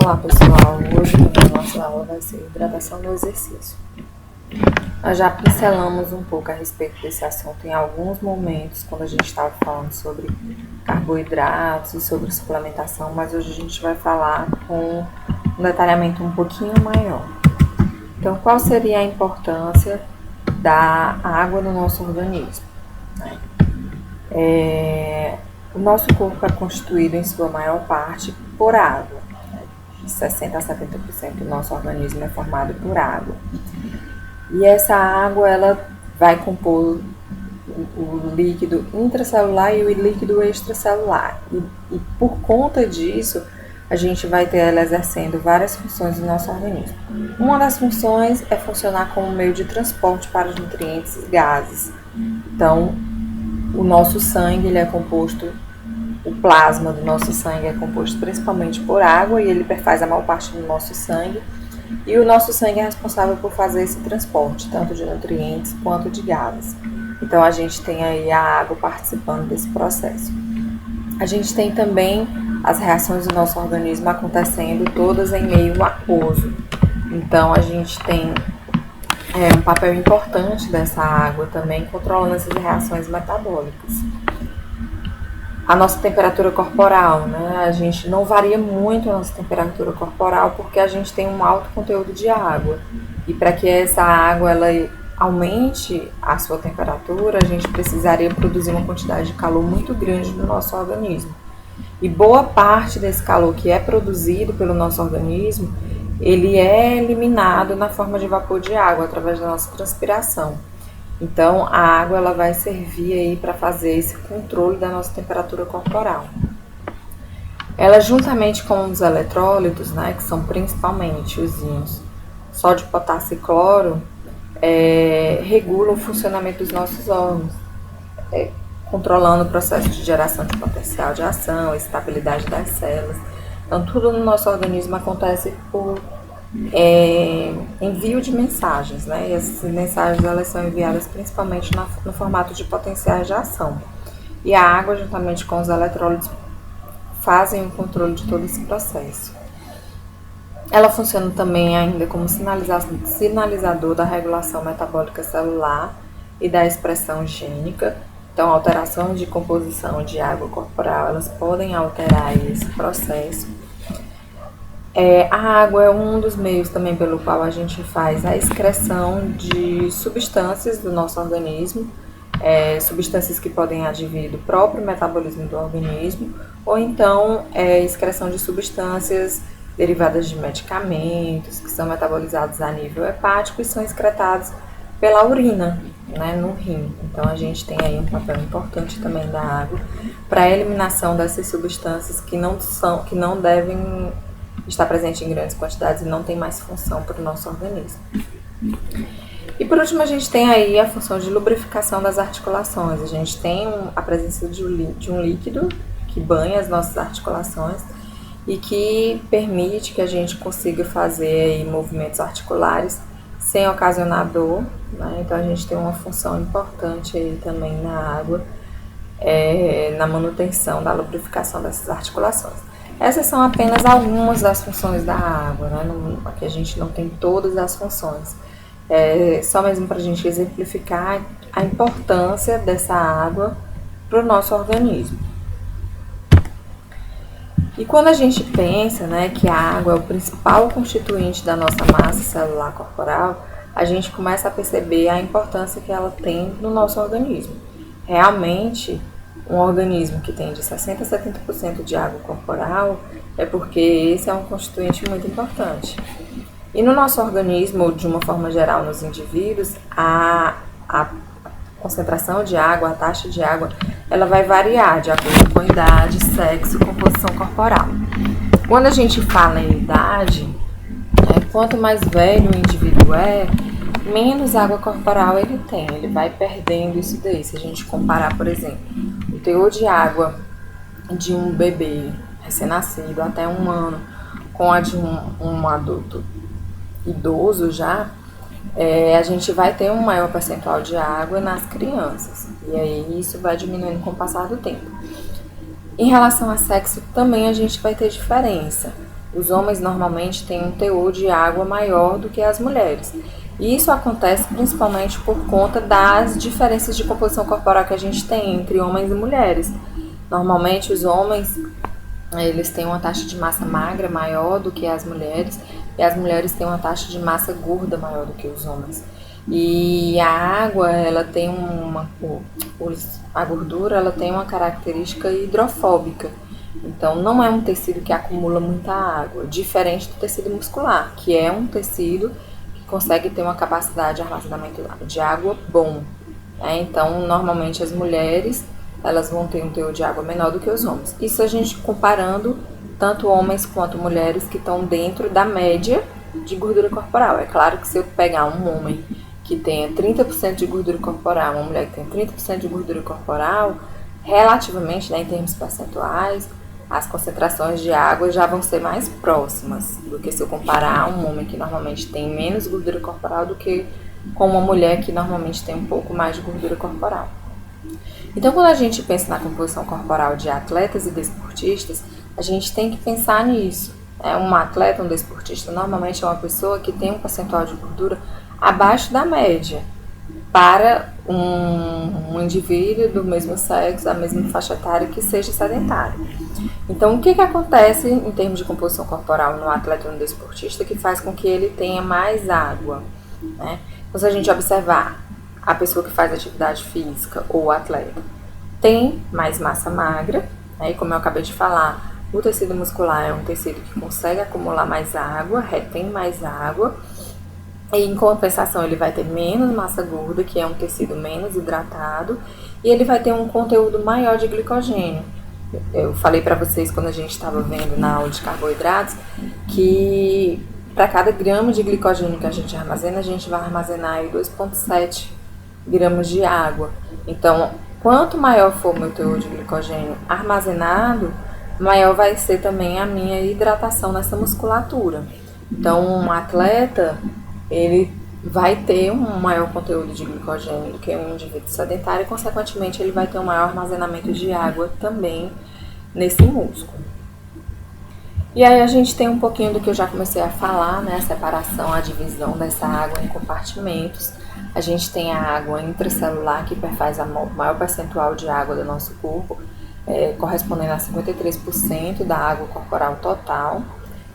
Olá pessoal, hoje a nossa aula vai ser hidratação no exercício. Nós já pincelamos um pouco a respeito desse assunto em alguns momentos, quando a gente estava falando sobre carboidratos e sobre suplementação, mas hoje a gente vai falar com um detalhamento um pouquinho maior. Então, qual seria a importância da água no nosso organismo? O nosso corpo é constituído em sua maior parte por água. 60% a 70% do nosso organismo é formado por água. E essa água ela vai compor o líquido intracelular e o líquido extracelular. E por conta disso, a gente vai ter ela exercendo várias funções no nosso organismo. Uma das funções é funcionar como meio de transporte para os nutrientes e gases. Então, o nosso sangue ele é composto, o plasma do nosso sangue é composto principalmente por água e ele perfaz a maior parte do nosso sangue. E o nosso sangue é responsável por fazer esse transporte, tanto de nutrientes quanto de gases. Então, a gente tem aí a água participando desse processo. A gente tem também as reações do nosso organismo acontecendo todas em meio aquoso. Então, a gente tem um papel importante dessa água também, controlando essas reações metabólicas. A nossa temperatura corporal, né? A gente não varia muito a nossa temperatura corporal porque a gente tem um alto conteúdo de água. E para que essa água ela aumente a sua temperatura, a gente precisaria produzir uma quantidade de calor muito grande no nosso organismo. E boa parte desse calor que é produzido pelo nosso organismo, ele é eliminado na forma de vapor de água através da nossa transpiração. Então, a água ela vai servir aí para fazer esse controle da nossa temperatura corporal. Ela, juntamente com os eletrólitos, né, que são principalmente os íons sódio, potássio e cloro, regula o funcionamento dos nossos órgãos, controlando o processo de geração de potencial de ação, estabilidade das células. Então, tudo no nosso organismo acontece por envio de mensagens, né? E essas mensagens elas são enviadas principalmente no formato de potenciais de ação. E a água, juntamente com os eletrólitos, fazem o controle de todo esse processo. Ela funciona também ainda como sinalizador da regulação metabólica celular e da expressão gênica. Então, alterações de composição de água corporal, elas podem alterar esse processo. A água é um dos meios também pelo qual a gente faz a excreção de substâncias do nosso organismo, substâncias que podem advir do próprio metabolismo do organismo, ou então excreção de substâncias derivadas de medicamentos, que são metabolizados a nível hepático e são excretados pela urina, né, no rim. Então, a gente tem aí um papel importante também da água para a eliminação dessas substâncias que não devem estar presente em grandes quantidades e não tem mais função para o nosso organismo. E por último, a gente tem aí a função de lubrificação das articulações. A gente tem a presença de um líquido que banha as nossas articulações e que permite que a gente consiga fazer aí movimentos articulares sem ocasionar dor, né? Então a gente tem uma função importante aí também na água, na manutenção da lubrificação dessas articulações. Essas são apenas algumas das funções da água, né? Aqui a gente não tem todas as funções. Só mesmo para a gente exemplificar a importância dessa água para o nosso organismo. E quando a gente pensa, né, que a água é o principal constituinte da nossa massa celular corporal, a gente começa a perceber a importância que ela tem no nosso organismo. Realmente, um organismo que tem de 60% a 70% de água corporal é porque esse é um constituinte muito importante. E no nosso organismo, de uma forma geral nos indivíduos, a concentração de água, a taxa de água, ela vai variar de acordo com a idade, sexo e composição corporal. Quando a gente fala em idade, quanto mais velho o indivíduo menos água corporal ele tem, ele vai perdendo isso daí. Se a gente comparar, por exemplo, o teor de água de um bebê recém-nascido até 1 ano com a de um adulto idoso já, a gente vai ter um maior percentual de água nas crianças. E aí isso vai diminuindo com o passar do tempo. Em relação a sexo, também a gente vai ter diferença. os homens normalmente têm um teor de água maior do que as mulheres. E isso acontece principalmente por conta das diferenças de composição corporal que a gente tem entre homens e mulheres. Normalmente os homens, eles têm uma taxa de massa magra maior do que as mulheres, e as mulheres têm uma taxa de massa gorda maior do que os homens. E a água, ela tem a gordura, ela tem uma característica hidrofóbica. Então, não é um tecido que acumula muita água, diferente do tecido muscular, que é um tecido que consegue ter uma capacidade de armazenamento de água bom. Então, normalmente as mulheres, elas vão ter um teor de água menor do que os homens. Isso a gente comparando tanto homens quanto mulheres que estão dentro da média de gordura corporal. É claro que se eu pegar um homem que tenha 30% de gordura corporal, uma mulher que tem 30% de gordura corporal, relativamente, né, em termos percentuais, as concentrações de água já vão ser mais próximas do que se eu comparar um homem que normalmente tem menos gordura corporal do que com uma mulher que normalmente tem um pouco mais de gordura corporal. Então, quando a gente pensa na composição corporal de atletas e desportistas, a gente tem que pensar nisso. Um atleta, um desportista, normalmente é uma pessoa que tem um percentual de gordura abaixo da média para um indivíduo do mesmo sexo, da mesma faixa etária que seja sedentário. Então, o que acontece em termos de composição corporal no atleta e no desportista que faz com que ele tenha mais água? Né? Então, se a gente observar a pessoa que faz atividade física ou o atleta, tem mais massa magra, né? E como eu acabei de falar, o tecido muscular é um tecido que consegue acumular mais água, retém mais água, e em compensação ele vai ter menos massa gorda, que é um tecido menos hidratado, e ele vai ter um conteúdo maior de glicogênio. Eu falei para vocês quando a gente estava vendo na aula de carboidratos que para cada grama de glicogênio que a gente armazena, a gente vai armazenar 2,7 gramas de água. Então, quanto maior for o meu teor de glicogênio armazenado, maior vai ser também a minha hidratação nessa musculatura. Então, um atleta, ele vai ter um maior conteúdo de glicogênio do que um indivíduo sedentário e, consequentemente, ele vai ter um maior armazenamento de água também nesse músculo. E aí a gente tem um pouquinho do que eu já comecei a falar, né? A separação, a divisão dessa água em compartimentos. A gente tem a água intracelular, que faz o maior percentual de água do nosso corpo, correspondendo a 53% da água corporal total.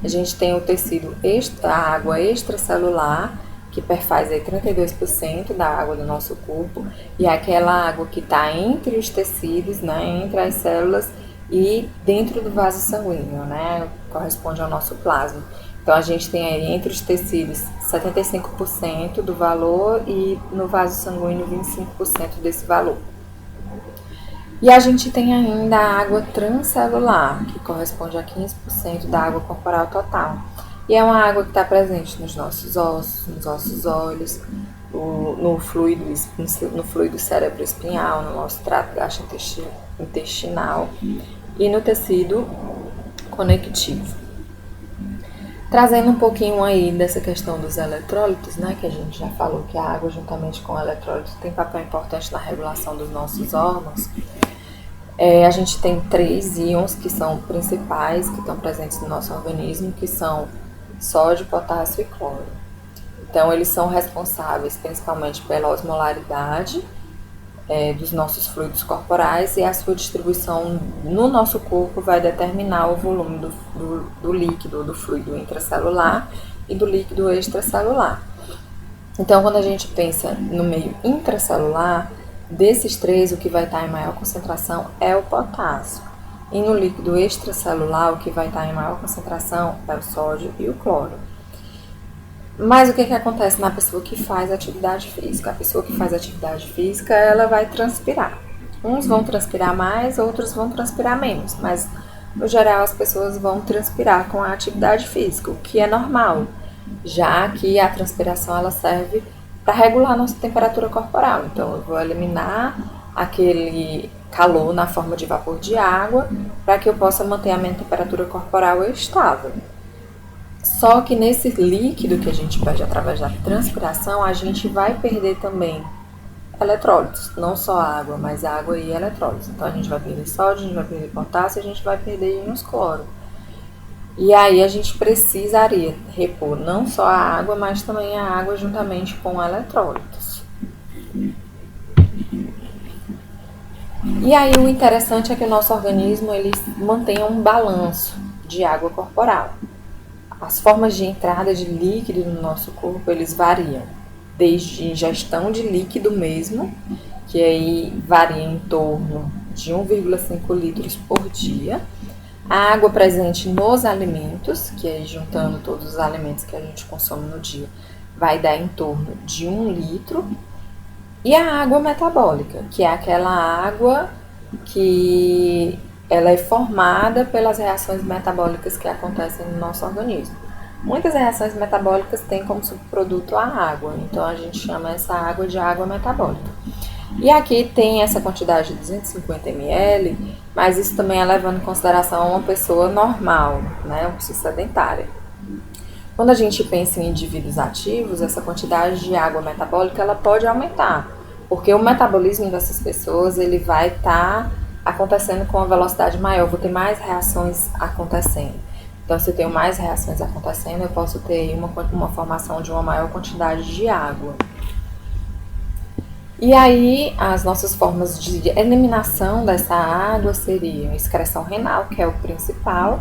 A gente tem o tecido, a água extracelular, que perfaz aí 32% da água do nosso corpo, e aquela água que está entre os tecidos, né, entre as células e dentro do vaso sanguíneo, né, corresponde ao nosso plasma. Então, a gente tem aí entre os tecidos 75% do valor e no vaso sanguíneo 25% desse valor. E a gente tem ainda a água transcelular, que corresponde a 15% da água corporal total. E é uma água que está presente nos nossos ossos, nos nossos olhos, no fluido cerebroespinhal, no nosso trato gastrointestinal e no tecido conectivo. Trazendo um pouquinho aí dessa questão dos eletrólitos, né, que a gente já falou que a água juntamente com o eletrólito tem papel importante na regulação dos nossos órgãos. A gente tem 3 íons que são principais, que estão presentes no nosso organismo, que são sódio, potássio e cloro. Então, eles são responsáveis principalmente pela osmolaridade dos nossos fluidos corporais, e a sua distribuição no nosso corpo vai determinar o volume do líquido, do fluido intracelular e do líquido extracelular. Então, quando a gente pensa no meio intracelular, desses 3, o que vai estar em maior concentração é o potássio. E no líquido extracelular, o que vai estar em maior concentração é o sódio e o cloro. Mas o que acontece na pessoa que faz atividade física? A pessoa que faz atividade física, ela vai transpirar. Uns vão transpirar mais, outros vão transpirar menos. Mas, no geral, as pessoas vão transpirar com a atividade física, o que é normal, já que a transpiração ela serve para regular a nossa temperatura corporal. Então, eu vou eliminar aquele calor na forma de vapor de água para que eu possa manter a minha temperatura corporal estável. Só que nesse líquido que a gente perde através da transpiração, a gente vai perder também eletrólitos, não só água, mas água e eletrólitos. Então, a gente vai perder sódio, a gente vai perder potássio, a gente vai perder íons cloro. E aí a gente precisaria repor não só a água, mas também a água juntamente com eletrólitos. E aí o interessante é que o nosso organismo ele mantenha um balanço de água corporal. As formas de entrada de líquido no nosso corpo, eles variam, desde ingestão de líquido mesmo, que aí varia em torno de 1,5 litros por dia, a água presente nos alimentos, que aí juntando todos os alimentos que a gente consome no dia, vai dar em torno de 1 litro, e a água metabólica, que é aquela água que ela é formada pelas reações metabólicas que acontecem no nosso organismo. Muitas reações metabólicas têm como subproduto a água, então a gente chama essa água de água metabólica. E aqui tem essa quantidade de 250 ml, mas isso também é levando em consideração uma pessoa normal, né, uma pessoa sedentária. Quando a gente pensa em indivíduos ativos, essa quantidade de água metabólica ela pode aumentar, porque o metabolismo dessas pessoas ele vai estar acontecendo com uma velocidade maior, vou ter mais reações acontecendo. Então, se eu tenho mais reações acontecendo, eu posso ter uma formação de uma maior quantidade de água. E aí, as nossas formas de eliminação dessa água seriam excreção renal, que é o principal,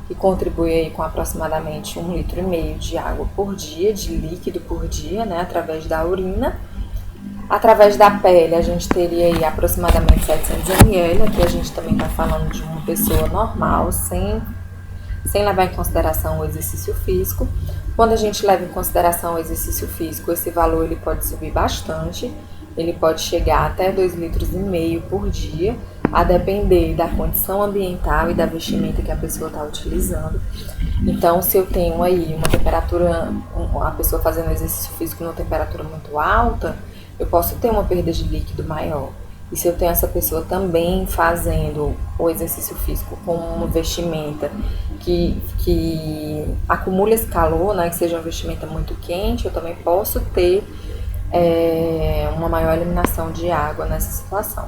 que contribui aí com aproximadamente 1,5 litro de água por dia, de líquido por dia, né, através da urina. Através da pele, a gente teria aí aproximadamente 700 ml, aqui a gente também está falando de uma pessoa normal, sem levar em consideração o exercício físico. Quando a gente leva em consideração o exercício físico, esse valor ele pode subir bastante, ele pode chegar até 2,5 litros por dia, a depender da condição ambiental e da vestimenta que a pessoa está utilizando. Então, se eu tenho aí uma temperatura, a pessoa fazendo exercício físico numa temperatura muito alta, eu posso ter uma perda de líquido maior. E se eu tenho essa pessoa também fazendo o exercício físico com uma vestimenta que acumule esse calor, né, que seja uma vestimenta muito quente, eu também posso ter uma maior eliminação de água nessa situação.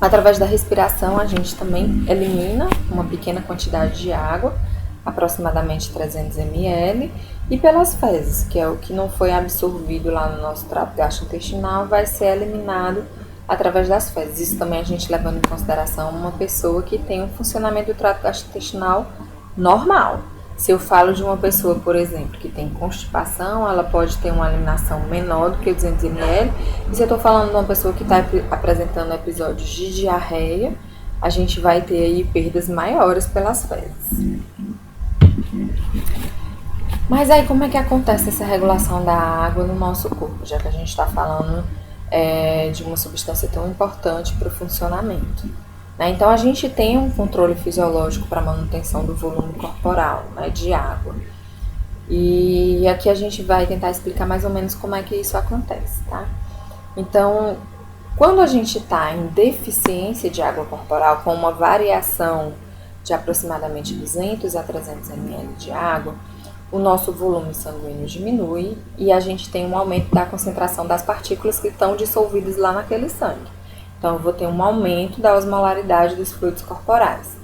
Através da respiração, a gente também elimina uma pequena quantidade de água, aproximadamente 300 ml, e pelas fezes, que é o que não foi absorvido lá no nosso trato gastrointestinal, vai ser eliminado através das fezes. Isso também a gente levando em consideração uma pessoa que tem um funcionamento do trato gastrointestinal normal. Se eu falo de uma pessoa, por exemplo, que tem constipação, ela pode ter uma eliminação menor do que 200 ml. E se eu estou falando de uma pessoa que está apresentando episódios de diarreia, a gente vai ter aí perdas maiores pelas fezes. Mas aí como é que acontece essa regulação da água no nosso corpo, já que a gente está falando de uma substância tão importante para o funcionamento? Né? Então a gente tem um controle fisiológico para manutenção do volume corporal, né, de água. E aqui a gente vai tentar explicar mais ou menos como é que isso acontece, tá? Então, quando a gente está em deficiência de água corporal, com uma variação de aproximadamente 200 a 300 ml de água, o nosso volume sanguíneo diminui e a gente tem um aumento da concentração das partículas que estão dissolvidas lá naquele sangue. Então, eu vou ter um aumento da osmolaridade dos fluidos corporais.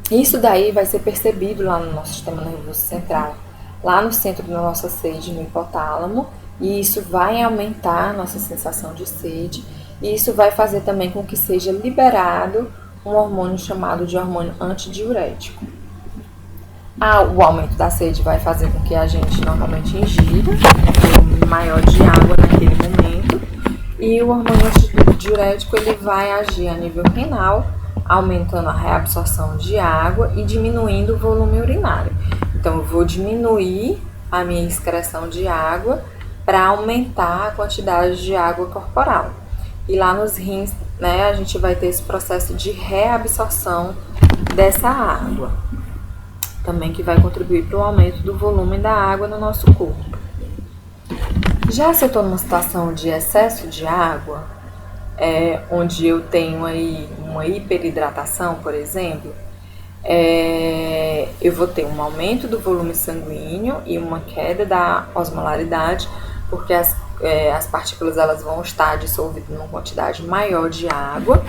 Isso daí vai ser percebido lá no nosso sistema nervoso central, lá no centro da nossa sede, no hipotálamo, e isso vai aumentar a nossa sensação de sede, e isso vai fazer também com que seja liberado um hormônio chamado de hormônio antidiurético. O aumento da sede vai fazer com que a gente normalmente ingira um volume maior de água naquele momento, e o hormônio antidiurético ele vai agir a nível renal, aumentando a reabsorção de água e diminuindo o volume urinário. Então, eu vou diminuir a minha excreção de água para aumentar a quantidade de água corporal. E lá nos rins, né, a gente vai ter esse processo de reabsorção dessa água, também que vai contribuir para o aumento do volume da água no nosso corpo. Já se eu estou numa situação de excesso de água, onde eu tenho aí uma hiperidratação, por exemplo, eu vou ter um aumento do volume sanguíneo e uma queda da osmolaridade, porque as partículas elas vão estar dissolvidas numa quantidade maior de água.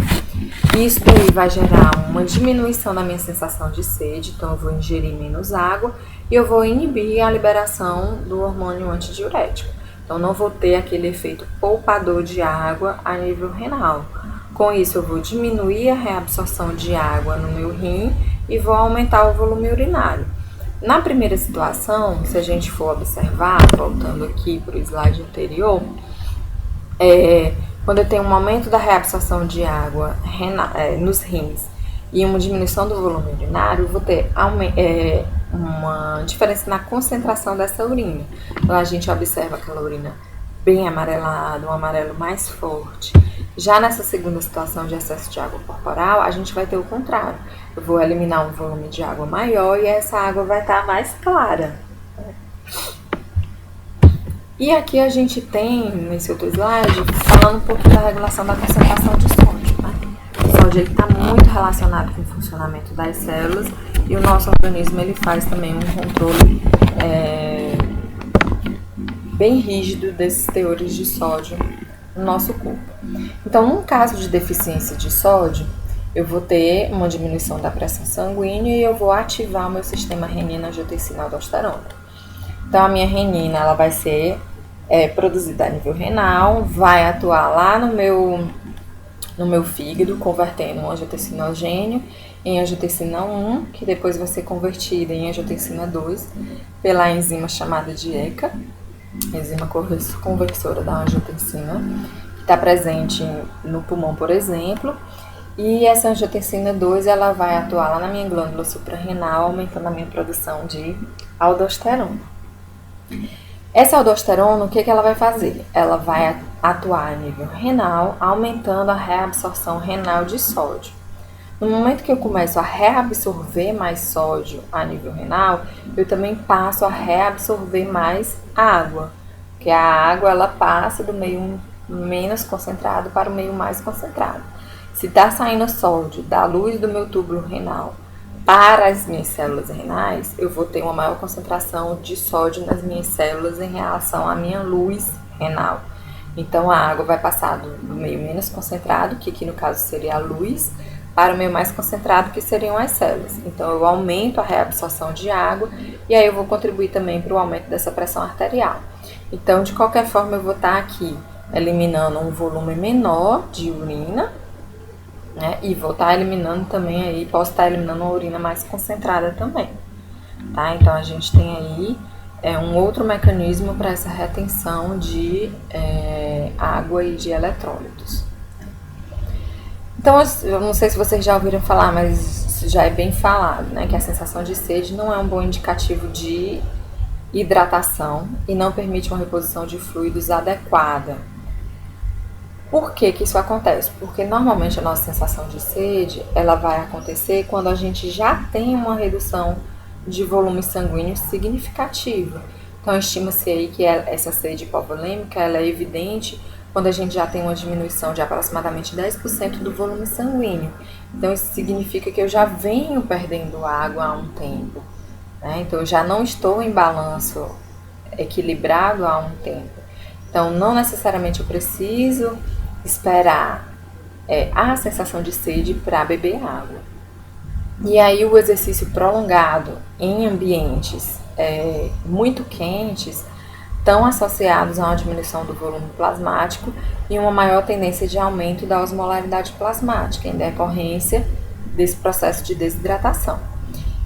Isso daí vai gerar uma diminuição da minha sensação de sede, então eu vou ingerir menos água e eu vou inibir a liberação do hormônio antidiurético. Então não vou ter aquele efeito poupador de água a nível renal. Com isso eu vou diminuir a reabsorção de água no meu rim e vou aumentar o volume urinário. Na primeira situação, se a gente for observar, voltando aqui para o slide anterior, quando eu tenho um aumento da reabsorção de água nos rins e uma diminuição do volume urinário, eu vou ter uma diferença na concentração dessa urina. Então a gente observa aquela urina bem amarelada, um amarelo mais forte. Já nessa segunda situação de excesso de água corporal, a gente vai ter o contrário. Eu vou eliminar um volume de água maior e essa água vai estar mais clara. E aqui a gente tem, nesse outro slide, falando um pouco da regulação da concentração de sódio. Né? O sódio está muito relacionado com o funcionamento das células e o nosso organismo ele faz também um controle bem rígido desses teores de sódio no nosso corpo. Então, num caso de deficiência de sódio, eu vou ter uma diminuição da pressão sanguínea e eu vou ativar o meu sistema renina-angiotensina-aldosterona. Então, a minha renina ela vai ser produzida a nível renal, vai atuar lá no meu fígado, convertendo o angiotensinogênio em angiotensina 1, que depois vai ser convertida em angiotensina 2 pela enzima chamada de ECA, enzima conversora da angiotensina, que está presente no pulmão, por exemplo. E essa angiotensina 2 ela vai atuar lá na minha glândula suprarrenal, aumentando a minha produção de aldosterona. Essa aldosterona, o que ela vai fazer? Ela vai atuar a nível renal, aumentando a reabsorção renal de sódio. No momento que eu começo a reabsorver mais sódio a nível renal, eu também passo a reabsorver mais água, porque a água ela passa do meio menos concentrado para o meio mais concentrado. Se está saindo sódio da luz do meu túbulo renal para as minhas células renais, eu vou ter uma maior concentração de sódio nas minhas células em relação à minha luz renal. Então a água vai passar do meio menos concentrado, que aqui no caso seria a luz, para o meio mais concentrado, que seriam as células. Então eu aumento a reabsorção de água e aí eu vou contribuir também para o aumento dessa pressão arterial. Então, de qualquer forma, eu vou estar aqui eliminando um volume menor de urina, né? E vou estar eliminando também aí, posso estar eliminando uma urina mais concentrada também, tá? Então a gente tem aí um outro mecanismo para essa retenção de água e de eletrólitos. Então eu não sei se vocês já ouviram falar, mas isso já é bem falado, né? Que a sensação de sede não é um bom indicativo de hidratação e não permite uma reposição de fluidos adequada. Por que que isso acontece? Porque normalmente a nossa sensação de sede, ela vai acontecer quando a gente já tem uma redução de volume sanguíneo significativa. Então estima-se aí que essa sede hipovolêmica, ela é evidente quando a gente já tem uma diminuição de aproximadamente 10% do volume sanguíneo. Então isso significa que eu já venho perdendo água há um tempo, né? Então eu já não estou em balanço equilibrado há um tempo. Então não necessariamente eu preciso esperar a sensação de sede para beber água. E aí o exercício prolongado em ambientes muito quentes estão associados a uma diminuição do volume plasmático e uma maior tendência de aumento da osmolaridade plasmática em decorrência desse processo de desidratação.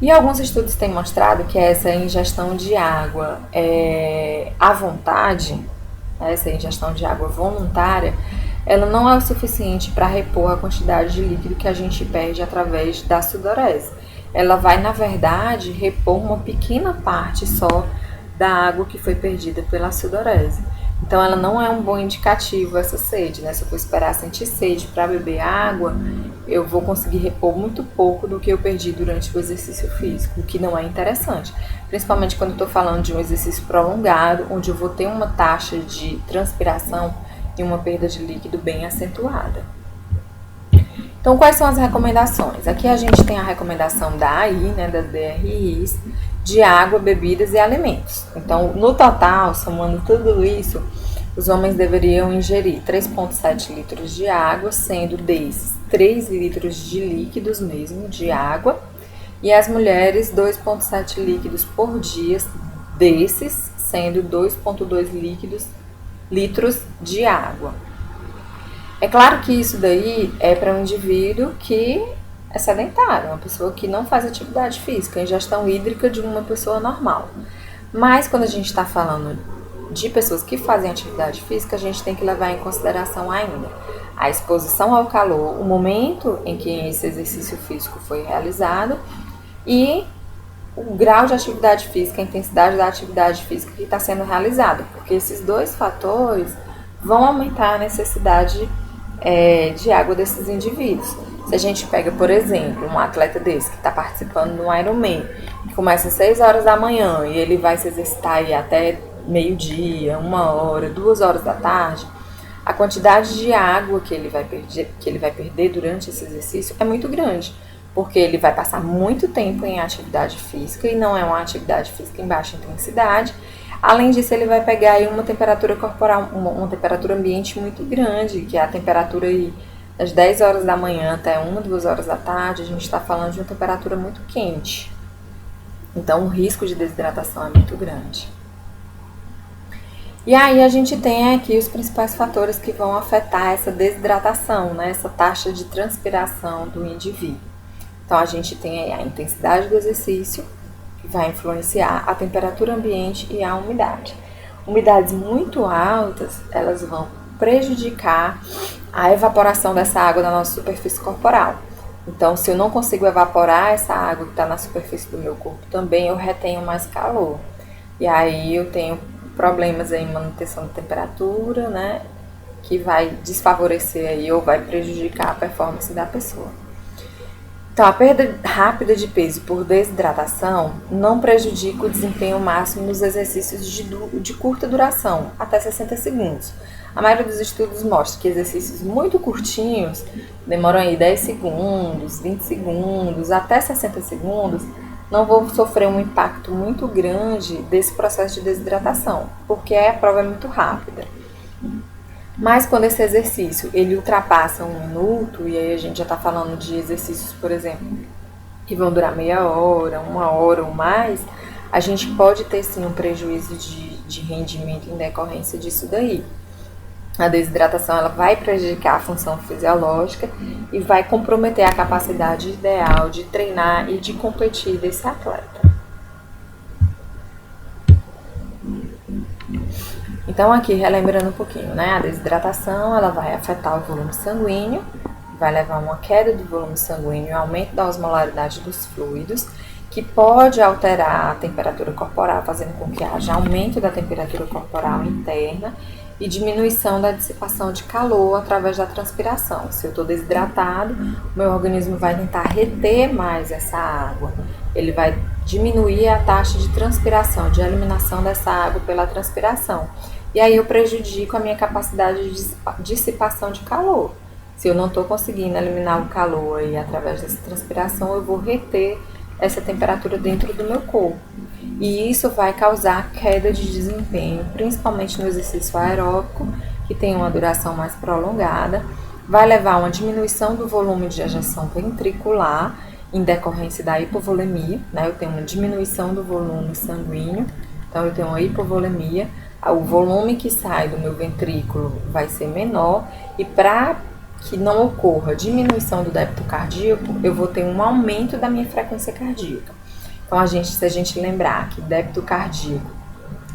E alguns estudos têm mostrado que essa ingestão de água à vontade, essa ingestão de água voluntária, ela não é o suficiente para repor a quantidade de líquido que a gente perde através da sudorese. Ela vai, na verdade, repor uma pequena parte só da água que foi perdida pela sudorese. Então, ela não é um bom indicativo, essa sede, né? Se eu for esperar sentir sede para beber água, eu vou conseguir repor muito pouco do que eu perdi durante o exercício físico, o que não é interessante. Principalmente quando eu estou falando de um exercício prolongado, onde eu vou ter uma taxa de transpiração e uma perda de líquido bem acentuada. Então, quais são as recomendações? Aqui a gente tem a recomendação da AI, né, das DRIs, de água, bebidas e alimentos. Então, no total, somando tudo isso, os homens deveriam ingerir 3,7 litros de água, sendo desses 3 litros de líquidos mesmo, de água, e as mulheres 2,7 líquidos por dia, desses sendo 2,2 litros de água. É claro que isso daí é para um indivíduo que é sedentário, uma pessoa que não faz atividade física, a ingestão hídrica de uma pessoa normal. Mas quando a gente está falando de pessoas que fazem atividade física, a gente tem que levar em consideração ainda a exposição ao calor, o momento em que esse exercício físico foi realizado e o grau de atividade física, a intensidade da atividade física que está sendo realizada, porque esses dois fatores vão aumentar a necessidade de água desses indivíduos. Se a gente pega, por exemplo, um atleta desse que está participando do Ironman, que começa às 6 horas da manhã e ele vai se exercitar aí até meio-dia, 1 hora, 2 horas da tarde, a quantidade de água que ele vai perder durante esse exercício é muito grande, porque ele vai passar muito tempo em atividade física e não é uma atividade física em baixa intensidade. Além disso, ele vai pegar aí uma temperatura corporal, uma temperatura ambiente muito grande, que é a temperatura aí das 10 horas da manhã até 1, 2 horas da tarde, a gente está falando de uma temperatura muito quente. Então, o risco de desidratação é muito grande. E aí a gente tem aqui os principais fatores que vão afetar essa desidratação, né? Essa taxa de transpiração do indivíduo. Então, a gente tem aí a intensidade do exercício, que vai influenciar a temperatura ambiente e a umidade. Umidades muito altas, elas vão prejudicar a evaporação dessa água da nossa superfície corporal. Então, se eu não consigo evaporar essa água que está na superfície do meu corpo também, eu retenho mais calor. E aí eu tenho problemas aí em manutenção de temperatura, né? Que vai desfavorecer aí ou vai prejudicar a performance da pessoa. Então, a perda rápida de peso por desidratação não prejudica o desempenho máximo nos exercícios de curta duração, até 60 segundos. A maioria dos estudos mostra que exercícios muito curtinhos, demoram aí 10 segundos, 20 segundos, até 60 segundos, não vão sofrer um impacto muito grande desse processo de desidratação, porque a prova é muito rápida. Mas quando esse exercício ele ultrapassa 1 minuto, e aí a gente já está falando de exercícios, por exemplo, que vão durar meia hora, 1 hora ou mais, a gente pode ter sim um prejuízo de rendimento em decorrência disso daí. A desidratação ela vai prejudicar a função fisiológica e vai comprometer a capacidade ideal de treinar e de competir desse atleta. Então aqui, relembrando um pouquinho, né? A desidratação ela vai afetar o volume sanguíneo, vai levar a uma queda do volume sanguíneo e aumento da osmolaridade dos fluidos, que pode alterar a temperatura corporal, fazendo com que haja aumento da temperatura corporal interna e diminuição da dissipação de calor através da transpiração. Se eu estou desidratado, o meu organismo vai tentar reter mais essa água. Ele vai diminuir a taxa de transpiração, de eliminação dessa água pela transpiração. E aí eu prejudico a minha capacidade de dissipação de calor. Se eu não estou conseguindo eliminar o calor aí através dessa transpiração, eu vou reter essa temperatura dentro do meu corpo. E isso vai causar queda de desempenho, principalmente no exercício aeróbico, que tem uma duração mais prolongada. Vai levar a uma diminuição do volume de ejeção ventricular, em decorrência da hipovolemia, né? Eu tenho uma diminuição do volume sanguíneo, então eu tenho uma hipovolemia. O volume que sai do meu ventrículo vai ser menor e para que não ocorra diminuição do débito cardíaco, eu vou ter um aumento da minha frequência cardíaca. Então, se a gente lembrar que débito cardíaco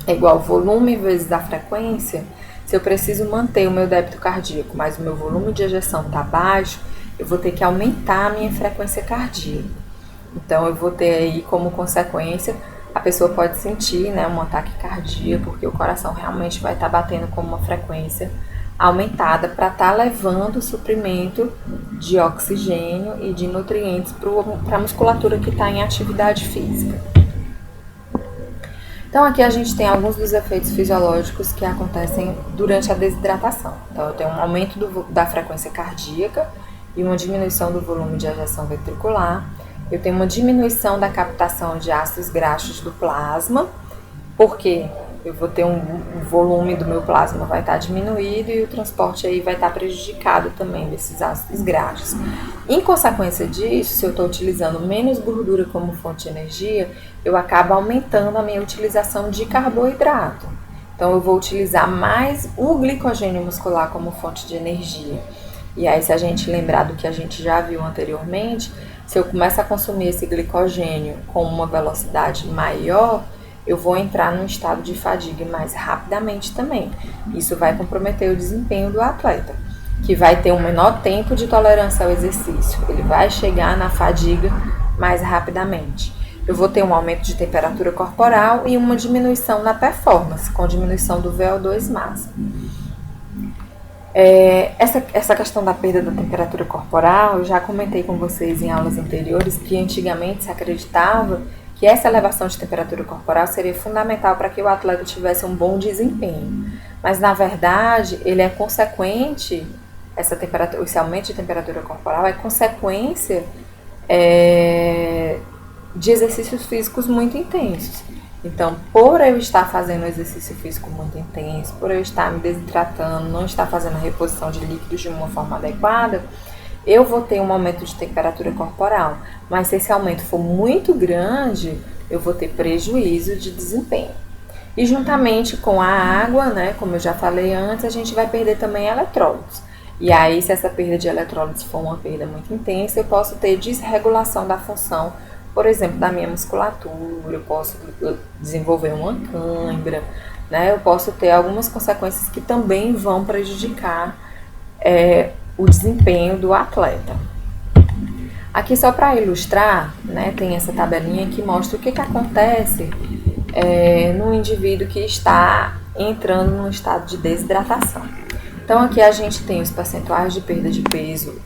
é igual volume vezes a frequência, se eu preciso manter o meu débito cardíaco, mas o meu volume de ejeção está baixo, eu vou ter que aumentar a minha frequência cardíaca. Então, eu vou ter aí como consequência, a pessoa pode sentir, né, um ataque cardíaco, porque o coração realmente vai estar batendo com uma frequência aumentada para estar levando o suprimento de oxigênio e de nutrientes para a musculatura que está em atividade física. Então aqui a gente tem alguns dos efeitos fisiológicos que acontecem durante a desidratação. Então eu tenho um aumento da frequência cardíaca e uma diminuição do volume de ejeção ventricular. Eu tenho uma diminuição da captação de ácidos graxos do plasma, porque eu vou ter o volume do meu plasma vai estar diminuído e o transporte aí vai estar prejudicado também desses ácidos graxos. Em consequência disso, se eu estou utilizando menos gordura como fonte de energia, eu acabo aumentando a minha utilização de carboidrato. Então eu vou utilizar mais o glicogênio muscular como fonte de energia. E aí, se a gente lembrar do que a gente já viu anteriormente, se eu começo a consumir esse glicogênio com uma velocidade maior, eu vou entrar num estado de fadiga mais rapidamente também. Isso vai comprometer o desempenho do atleta, que vai ter um menor tempo de tolerância ao exercício. Ele vai chegar na fadiga mais rapidamente. Eu vou ter um aumento de temperatura corporal e uma diminuição na performance, com diminuição do VO2 máximo. Essa questão da perda da temperatura corporal, eu já comentei com vocês em aulas anteriores que antigamente se acreditava que essa elevação de temperatura corporal seria fundamental para que o atleta tivesse um bom desempenho. Mas, na verdade, ele é consequente, esse aumento de temperatura corporal é consequência de exercícios físicos muito intensos. Então, por eu estar fazendo um exercício físico muito intenso, por eu estar me desidratando, não estar fazendo a reposição de líquidos de uma forma adequada, eu vou ter um aumento de temperatura corporal. Mas se esse aumento for muito grande, eu vou ter prejuízo de desempenho. E juntamente com a água, né, como eu já falei antes, a gente vai perder também eletrólitos. E aí, se essa perda de eletrólitos for uma perda muito intensa, eu posso ter desregulação da função, por exemplo, da minha musculatura, eu posso desenvolver uma cãibra, né? Eu posso ter algumas consequências que também vão prejudicar o desempenho do atleta. Aqui só para ilustrar, né, tem essa tabelinha que mostra o que acontece no indivíduo que está entrando num estado de desidratação. Então aqui a gente tem os percentuais de perda de peso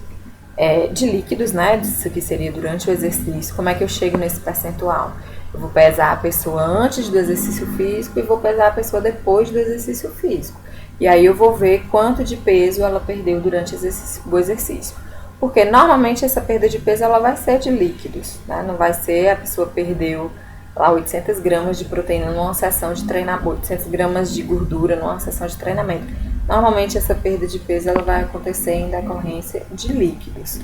de líquidos, né? Isso que seria durante o exercício. Como é que eu chego nesse percentual? Eu vou pesar a pessoa antes do exercício físico e vou pesar a pessoa depois do exercício físico. E aí eu vou ver quanto de peso ela perdeu durante o exercício. Porque normalmente essa perda de peso ela vai ser de líquidos, né? Não vai ser a pessoa perdeu lá 800 gramas de proteína numa sessão de treinamento, 800 gramas de gordura numa sessão de treinamento. Normalmente essa perda de peso ela vai acontecer em decorrência de líquidos.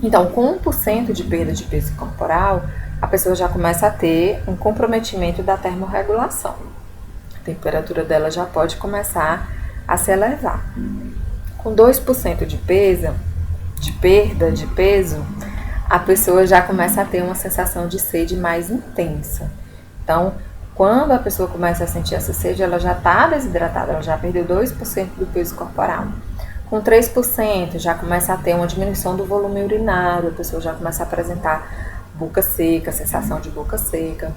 Então, com 1% de perda de peso corporal, a pessoa já começa a ter um comprometimento da termorregulação. A temperatura dela já pode começar a se elevar. Com 2% de perda de peso, a pessoa já começa a ter uma sensação de sede mais intensa. Então, quando a pessoa começa a sentir essa sede, ela já está desidratada, ela já perdeu 2% do peso corporal. Com 3% já começa a ter uma diminuição do volume urinário, a pessoa já começa a apresentar boca seca, sensação de boca seca.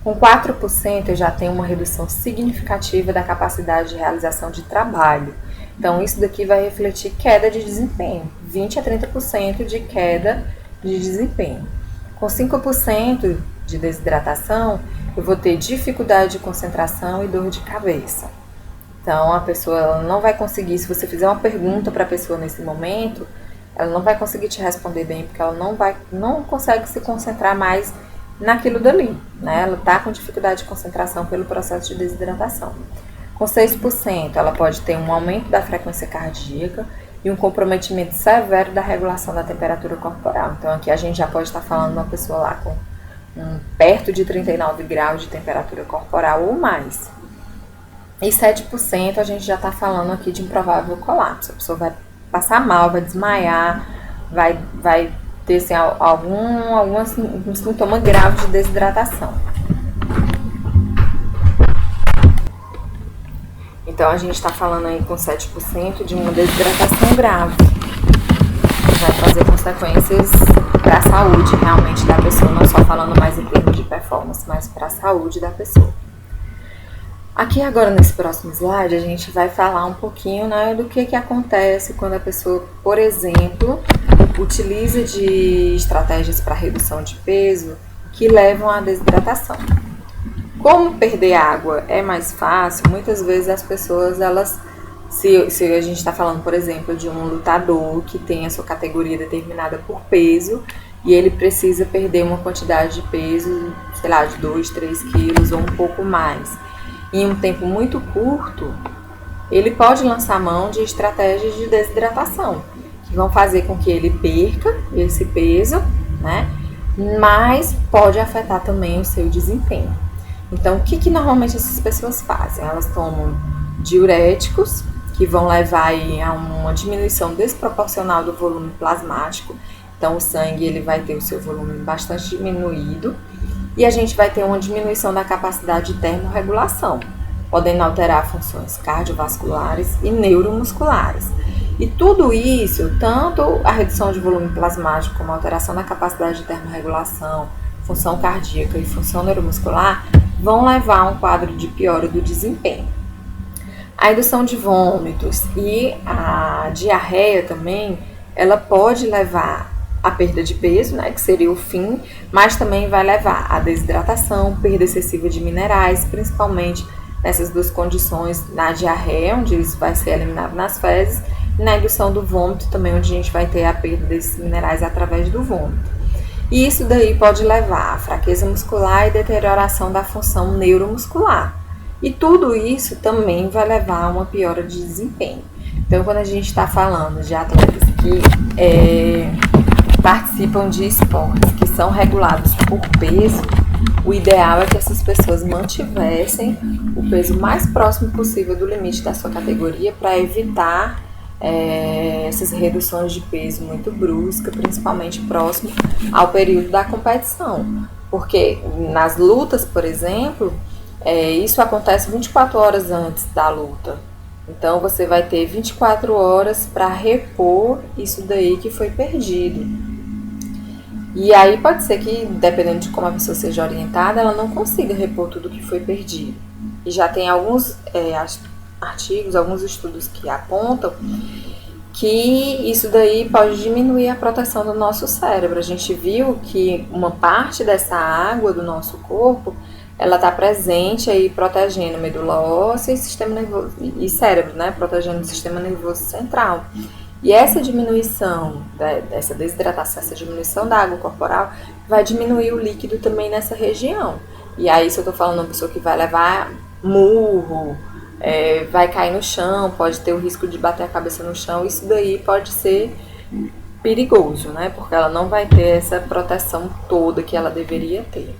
Com 4% já tem uma redução significativa da capacidade de realização de trabalho. Então isso daqui vai refletir queda de desempenho, 20 a 30% de queda de desempenho. Com 5% de desidratação, eu vou ter dificuldade de concentração e dor de cabeça. Então, a pessoa ela não vai conseguir, se você fizer uma pergunta para a pessoa nesse momento, ela não vai conseguir te responder bem, porque ela não consegue se concentrar mais naquilo dali, né? Ela está com dificuldade de concentração pelo processo de desidratação. Com 6%, ela pode ter um aumento da frequência cardíaca e um comprometimento severo da regulação da temperatura corporal. Então, aqui a gente já pode estar falando de uma pessoa lá com perto de 39 graus de temperatura corporal ou mais. E 7% a gente já está falando aqui de um provável colapso. A pessoa vai passar mal, vai desmaiar, vai ter assim, algum sintoma grave de desidratação. Então a gente está falando aí com 7% de uma desidratação grave. Vai trazer consequências para a saúde realmente da pessoa, não só falando mais em termos de performance, mas para a saúde da pessoa. Aqui agora nesse próximo slide a gente vai falar um pouquinho, né, do que acontece quando a pessoa, por exemplo, utiliza de estratégias para redução de peso que levam à desidratação. Como perder água é mais fácil, muitas vezes as pessoas, se a gente está falando, por exemplo, de um lutador que tem a sua categoria determinada por peso e ele precisa perder uma quantidade de peso, sei lá, de 2, 3 quilos ou um pouco mais. em um tempo muito curto, ele pode lançar mão de estratégias de desidratação, que vão fazer com que ele perca esse peso, né? Mas pode afetar também o seu desempenho. Então, o que normalmente essas pessoas fazem? Elas tomam diuréticos, que vão levar aí a uma diminuição desproporcional do volume plasmático. Então, o sangue ele vai ter o seu volume bastante diminuído e a gente vai ter uma diminuição da capacidade de termorregulação, podendo alterar funções cardiovasculares e neuromusculares. E tudo isso, tanto a redução de volume plasmático como a alteração da capacidade de termorregulação, função cardíaca e função neuromuscular, vão levar a um quadro de piora do desempenho. A indução de vômitos e a diarreia também, ela pode levar à perda de peso, né, que seria o fim, mas também vai levar à desidratação, perda excessiva de minerais, principalmente nessas duas condições, na diarreia, onde isso vai ser eliminado nas fezes, e na indução do vômito também, onde a gente vai ter a perda desses minerais através do vômito. E isso daí pode levar à fraqueza muscular e deterioração da função neuromuscular. E tudo isso também vai levar a uma piora de desempenho. Então, quando a gente está falando de atletas que participam de esportes que são regulados por peso, o ideal é que essas pessoas mantivessem o peso mais próximo possível do limite da sua categoria para evitar essas reduções de peso muito bruscas, principalmente próximo ao período da competição. Porque nas lutas, por exemplo, isso acontece 24 horas antes da luta. Então você vai ter 24 horas para repor isso daí que foi perdido. E aí pode ser que, dependendo de como a pessoa seja orientada, ela não consiga repor tudo que foi perdido. E já tem alguns artigos, alguns estudos que apontam que isso daí pode diminuir a proteção do nosso cérebro. A gente viu que uma parte dessa água do nosso corpo, ela está presente aí protegendo medula óssea e sistema nervoso e cérebro, né? Protegendo o sistema nervoso central. E essa diminuição dessa desidratação, essa diminuição da água corporal vai diminuir o líquido também nessa região. E aí, se eu estou falando uma pessoa que vai levar murro, vai cair no chão, pode ter o risco de bater a cabeça no chão, isso daí pode ser perigoso, né? Porque ela não vai ter essa proteção toda que ela deveria ter.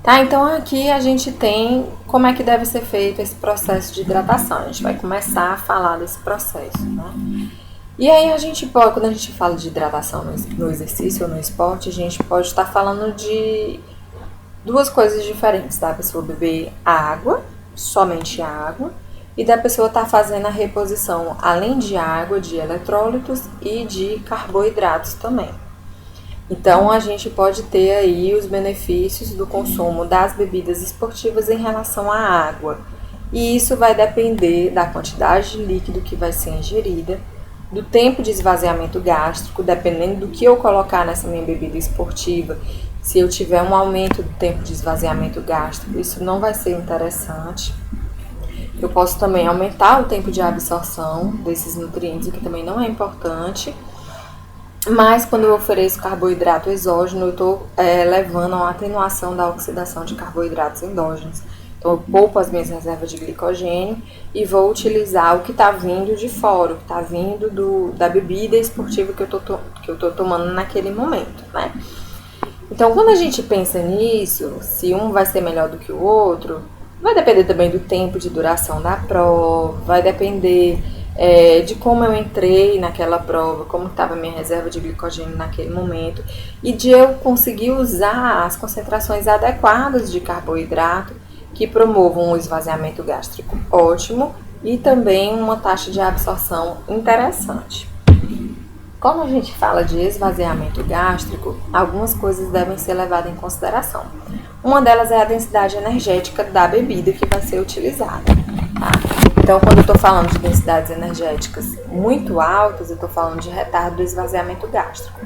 Tá, então aqui a gente tem como é que deve ser feito esse processo de hidratação. A gente vai começar a falar desse processo, né? E aí a gente pode, quando a gente fala de hidratação no exercício ou no esporte, a gente pode estar falando de duas coisas diferentes, da pessoa beber água, somente água, e da pessoa estar fazendo a reposição, além de água, de eletrólitos e de carboidratos também. Então, a gente pode ter aí os benefícios do consumo das bebidas esportivas em relação à água. E isso vai depender da quantidade de líquido que vai ser ingerida, do tempo de esvaziamento gástrico, dependendo do que eu colocar nessa minha bebida esportiva. Se eu tiver um aumento do tempo de esvaziamento gástrico, isso não vai ser interessante. Eu posso também aumentar o tempo de absorção desses nutrientes, o que também não é importante. Mas quando eu ofereço carboidrato exógeno, eu estou levando a uma atenuação da oxidação de carboidratos endógenos. Então eu poupo as minhas reservas de glicogênio e vou utilizar o que está vindo de fora, o que está vindo da bebida esportiva que eu estou tomando naquele momento, né? Então quando a gente pensa nisso, se um vai ser melhor do que o outro, vai depender também do tempo de duração da prova, vai depender de como eu entrei naquela prova, como estava a minha reserva de glicogênio naquele momento e de eu conseguir usar as concentrações adequadas de carboidrato que promovam um esvaziamento gástrico ótimo e também uma taxa de absorção interessante. Quando a gente fala de esvaziamento gástrico, algumas coisas devem ser levadas em consideração. Uma delas é a densidade energética da bebida que vai ser utilizada. Tá? Então, quando eu estou falando de densidades energéticas muito altas, eu estou falando de retardo do esvaziamento gástrico.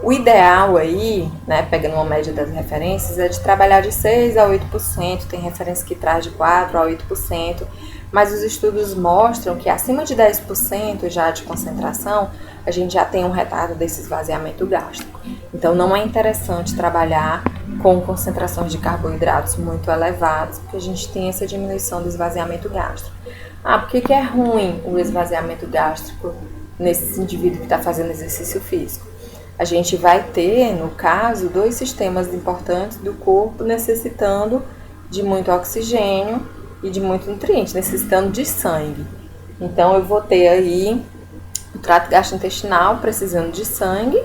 O ideal aí, né, pegando uma média das referências, é de trabalhar de 6% a 8%, tem referência que traz de 4% a 8%, mas os estudos mostram que acima de 10% já de concentração a gente já tem um retardo desse esvaziamento gástrico. Então não é interessante trabalhar com concentrações de carboidratos muito elevadas, porque a gente tem essa diminuição do esvaziamento gástrico. Por que é ruim o esvaziamento gástrico nesse indivíduo que está fazendo exercício físico? A gente vai ter, no caso, 2 sistemas importantes do corpo necessitando de muito oxigênio e de muito nutriente, necessitando de sangue. Então eu vou ter aí o trato gastrointestinal precisando de sangue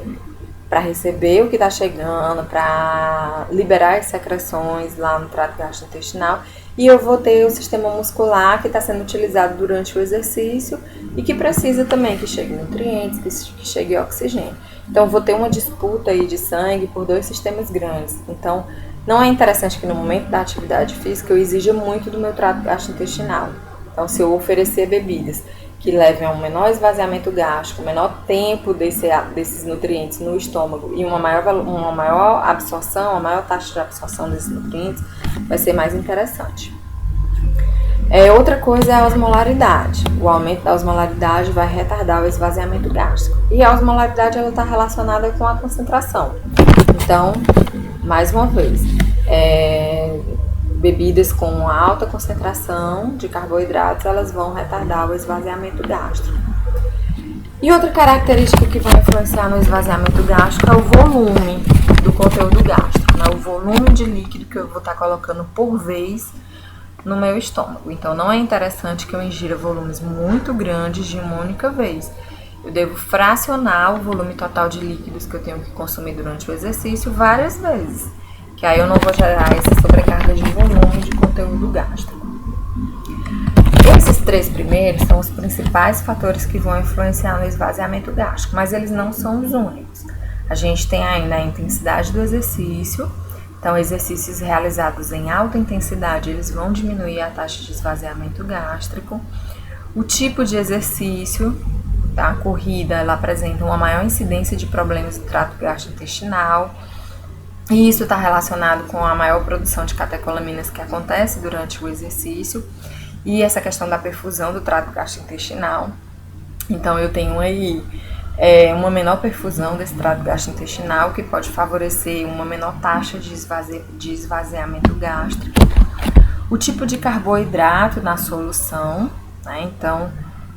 para receber o que está chegando, para liberar as secreções lá no trato gastrointestinal. E eu vou ter o sistema muscular que está sendo utilizado durante o exercício e que precisa também que chegue nutrientes, que chegue oxigênio. Então eu vou ter uma disputa aí de sangue por 2 sistemas grandes. Então não é interessante que no momento da atividade física eu exija muito do meu trato gastrointestinal. Então se eu oferecer bebidas que levem a um menor esvaziamento gástrico, menor tempo desses nutrientes no estômago e uma maior absorção, uma maior taxa de absorção desses nutrientes, vai ser mais interessante. Outra coisa é a osmolaridade. O aumento da osmolaridade vai retardar o esvaziamento gástrico. E a osmolaridade está relacionada com a concentração. Então, mais uma vez, bebidas com alta concentração de carboidratos, elas vão retardar o esvaziamento gástrico. E outra característica que vai influenciar no esvaziamento gástrico é o volume do conteúdo gástrico, né? O volume de líquido que eu vou estar colocando por vez no meu estômago. Então, não é interessante que eu ingira volumes muito grandes de uma única vez. Eu devo fracionar o volume total de líquidos que eu tenho que consumir durante o exercício várias vezes, que aí eu não vou gerar essa sobrecarga de volume de conteúdo gástrico. Esses 3 primeiros são os principais fatores que vão influenciar no esvaziamento gástrico, mas eles não são os únicos. A gente tem ainda a intensidade do exercício. Então, exercícios realizados em alta intensidade, eles vão diminuir a taxa de esvaziamento gástrico. O tipo de exercício, a corrida, ela apresenta uma maior incidência de problemas do trato gastrointestinal. E isso está relacionado com a maior produção de catecolaminas que acontece durante o exercício e essa questão da perfusão do trato gastrointestinal. Então, eu tenho aí uma menor perfusão desse trato gastrointestinal, que pode favorecer uma menor taxa de esvaziamento gástrico. O tipo de carboidrato na solução, né? Então,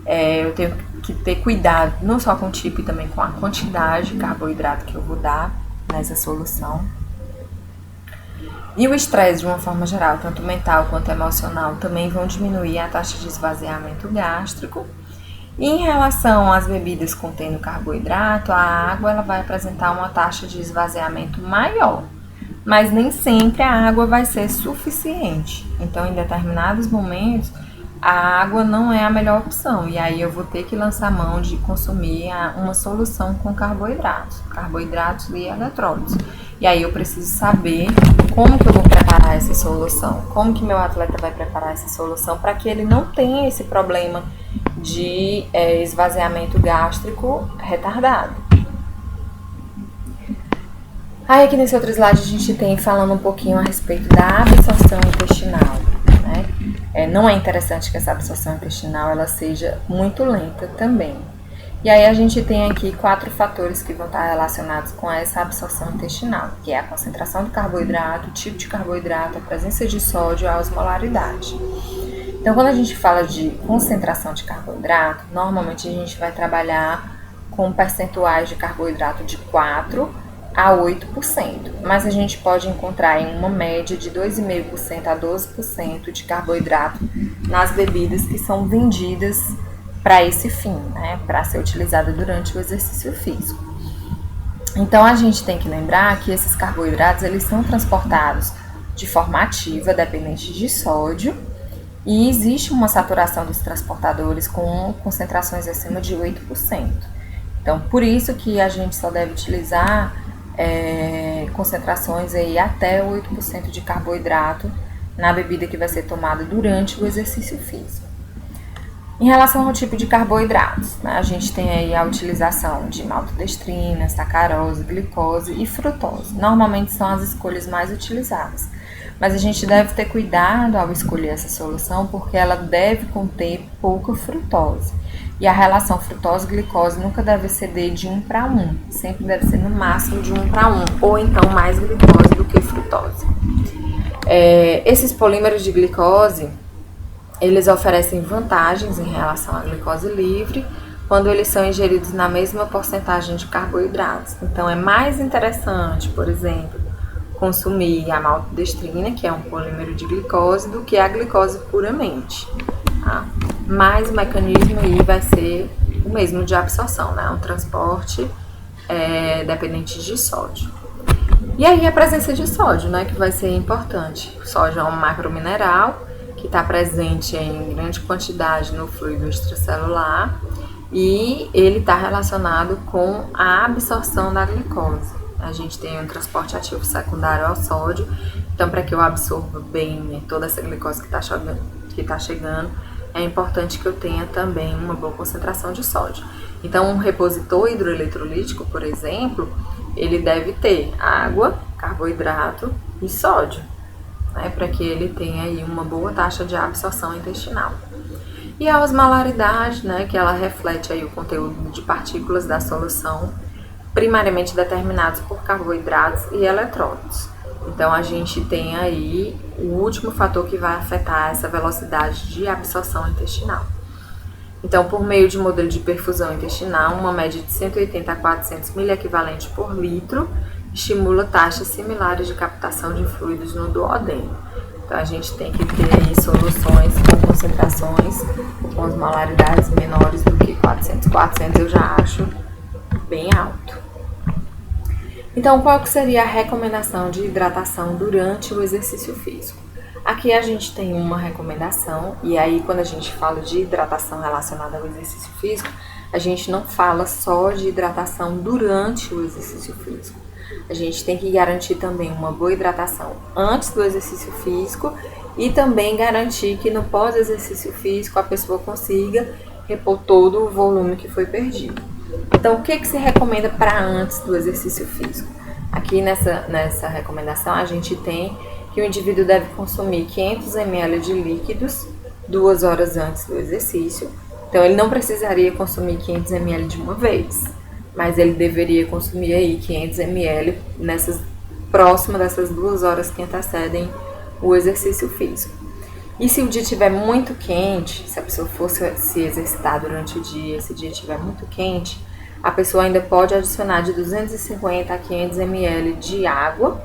eu tenho que ter cuidado não só com o tipo e também com a quantidade de carboidrato que eu vou dar nessa solução. E o estresse, de uma forma geral, tanto mental quanto emocional, também vão diminuir a taxa de esvaziamento gástrico. E em relação às bebidas contendo carboidrato, a água ela vai apresentar uma taxa de esvaziamento maior, mas nem sempre a água vai ser suficiente. Então, em determinados momentos, a água não é a melhor opção, e aí eu vou ter que lançar mão de consumir uma solução com carboidratos e eletrólitos. E aí eu preciso saber como que eu vou preparar essa solução, como que meu atleta vai preparar essa solução para que ele não tenha esse problema de esvaziamento gástrico retardado. Aí aqui nesse outro slide a gente tem falando um pouquinho a respeito da absorção intestinal, né? Não é interessante que essa absorção intestinal ela seja muito lenta também. E aí a gente tem aqui 4 fatores que vão estar relacionados com essa absorção intestinal, que é a concentração do carboidrato, o tipo de carboidrato, a presença de sódio e a osmolaridade. Então, quando a gente fala de concentração de carboidrato, normalmente a gente vai trabalhar com percentuais de carboidrato de 4 a 8%, mas a gente pode encontrar em uma média de 2,5% a 12% de carboidrato nas bebidas que são vendidas para esse fim, né, para ser utilizada durante o exercício físico. Então, a gente tem que lembrar que esses carboidratos eles são transportados de forma ativa, dependente de sódio, e existe uma saturação dos transportadores com concentrações acima de 8%. Então, por isso que a gente só deve utilizar concentrações aí até 8% de carboidrato na bebida que vai ser tomada durante o exercício físico. Em relação ao tipo de carboidratos, né, a gente tem aí a utilização de maltodestrina, sacarose, glicose e frutose. Normalmente são as escolhas mais utilizadas. Mas a gente deve ter cuidado ao escolher essa solução porque ela deve conter pouca frutose. E a relação frutose-glicose nunca deve exceder de 1 para 1, sempre deve ser no máximo de 1 para 1, ou então mais glicose do que frutose. Esses polímeros de glicose, eles oferecem vantagens em relação à glicose livre quando eles são ingeridos na mesma porcentagem de carboidratos. Então, é mais interessante, por exemplo, consumir a maltodextrina, que é um polímero de glicose, do que a glicose puramente. Tá? Mas o mecanismo aí vai ser o mesmo de absorção, né? Um transporte dependente de sódio. E aí a presença de sódio, né, que vai ser importante. O sódio é um macromineral que está presente em grande quantidade no fluido extracelular e ele está relacionado com a absorção da glicose. A gente tem um transporte ativo secundário ao sódio, então para que eu absorva bem toda essa glicose que está chegando, é importante que eu tenha também uma boa concentração de sódio. Então um repositor hidroeletrolítico, por exemplo, ele deve ter água, carboidrato e sódio, né, para que ele tenha aí uma boa taxa de absorção intestinal. E a osmolaridade, né, que ela reflete aí o conteúdo de partículas da solução, primariamente determinados por carboidratos e eletrólitos. Então a gente tem aí o último fator que vai afetar essa velocidade de absorção intestinal. Então, por meio de modelo de perfusão intestinal, uma média de 180 a 400 miliequivalentes por litro estimula taxas similares de captação de fluidos no duodeno. Então, a gente tem que ter aí soluções com concentrações com osmolaridades menores do que 400. 400 eu já acho bem alto. Então, qual que seria a recomendação de hidratação durante o exercício físico? Aqui a gente tem uma recomendação, e aí quando a gente fala de hidratação relacionada ao exercício físico, a gente não fala só de hidratação durante o exercício físico. A gente tem que garantir também uma boa hidratação antes do exercício físico e também garantir que no pós-exercício físico a pessoa consiga repor todo o volume que foi perdido. Então, o que se recomenda para antes do exercício físico? Aqui nessa recomendação a gente tem que o indivíduo deve consumir 500 ml de líquidos 2 horas antes do exercício. Então, ele não precisaria consumir 500 ml de uma vez, mas ele deveria consumir aí 500 ml próximo dessas 2 horas que antecedem o exercício físico. E se o dia estiver muito quente, se a pessoa for se exercitar durante o dia, esse dia estiver muito quente, a pessoa ainda pode adicionar de 250 a 500 ml de água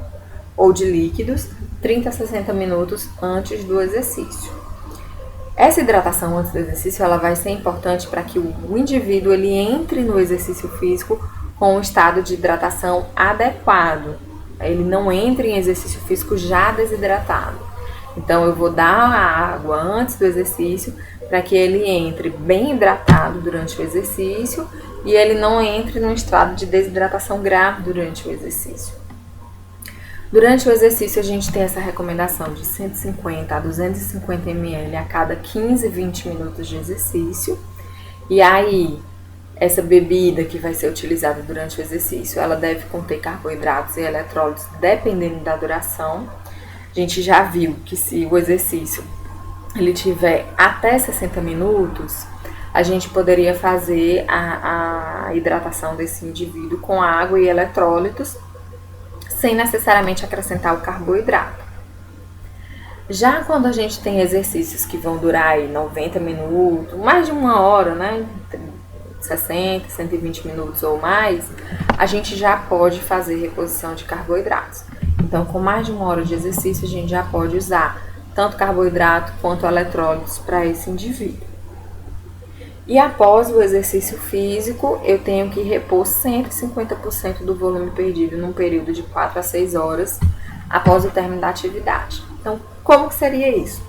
ou de líquidos 30 a 60 minutos antes do exercício. Essa hidratação antes do exercício ela vai ser importante para que o indivíduo ele entre no exercício físico com um estado de hidratação adequado. Ele não entre em exercício físico já desidratado. Então eu vou dar a água antes do exercício para que ele entre bem hidratado durante o exercício e ele não entre num estado de desidratação grave durante o exercício. Durante o exercício, a gente tem essa recomendação de 150 a 250 ml a cada 15, 20 minutos de exercício. E aí, essa bebida que vai ser utilizada durante o exercício, ela deve conter carboidratos e eletrólitos, dependendo da duração. A gente já viu que se o exercício ele tiver até 60 minutos, a gente poderia fazer a hidratação desse indivíduo com água e eletrólitos, sem necessariamente acrescentar o carboidrato. Já quando a gente tem exercícios que vão durar aí 90 minutos, mais de 1 hora, né? 60, 120 minutos ou mais, a gente já pode fazer reposição de carboidratos. Então, com mais de 1 hora de exercício, a gente já pode usar tanto carboidrato quanto eletrólitos para esse indivíduo. E após o exercício físico, eu tenho que repor 150% do volume perdido num período de 4 a 6 horas após o término da atividade. Então, como que seria isso?